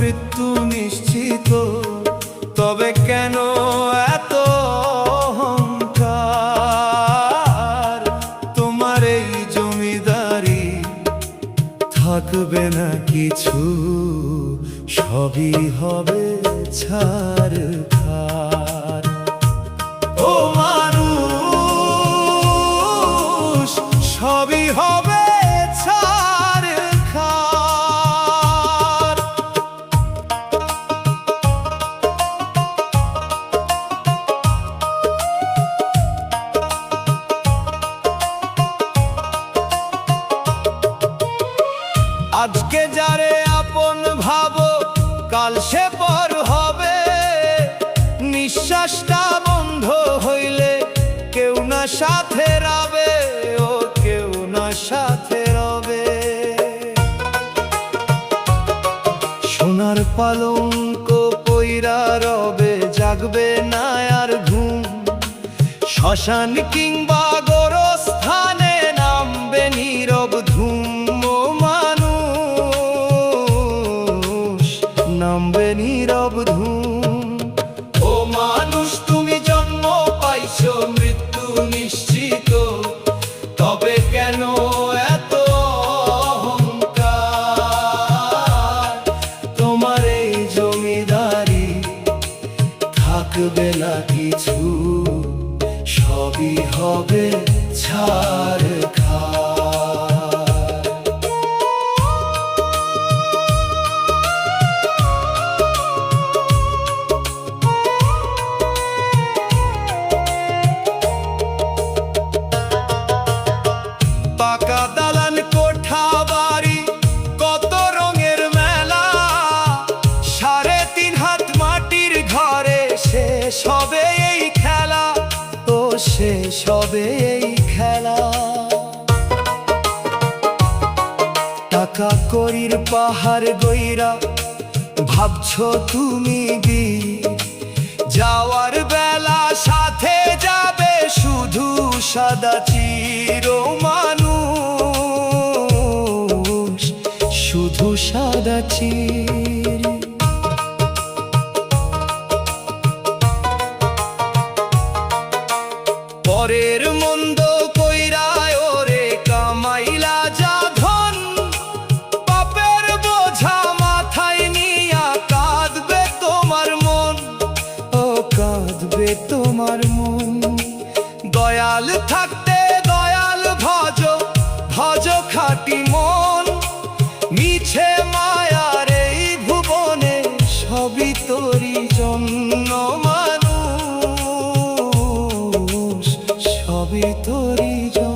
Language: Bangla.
মৃত্যু নিশ্চিত, তবে কেন এত অহংকার? তোমার এই জমিদারি থাকবে না কিছু, সবই হবে ছারখার। ও মানুষ, সবই হবে ছারখার। আজকে যারে আপন ভাবো, কাল সে পর হবে। নিঃশ্বাসটা বন্ধ হইলে কেউ না সাথে রবে, ও কেউ না সাথে রবে। সোনার পালঙ্ক পইরা রবে, জাগবে না আর ঘুম। শ্মশান কিংবা গোরস্থানে নামবে নীরব ধুম। ও মানুষ, নামবে নীরব ধুম। ও মানুষ, তুমি জন্ম পাইছো মৃত্যু নিশ্চিত, তবে কেন এত অহংকার? তোমার এই জমিদারি থাকবে না কিছু, সবই হবে ছারখার। পাকা দালান কোঠা বাড়ি, কত রঙের মেলা। 3.5 হাত মাটির ঘরে শেষ হবে এই খেলা, ও শেষ হবে এই খেলা। টাকা কড়ির পাহাড় গইরা ভাবছো তুমি বীর, যাওয়ার বেলা সাথে যাবে শুধু সাদা চির। ও মানুষ, শুধু সাদা চির। পরের মন্দ কইরা ওরে কামাইলা যা ধন, পাপের বোঝা মাথায় নিয়া কাঁদবে তোমার মন, ও কাঁদবে তোমার মন। দয়াল থাকতে দয়াল ভজ, ভজ খাঁটি মন। মিছে মায়ার এই ভুবনে সবই তোরি জন্য। মানুষ, সবই তোরি জন্য।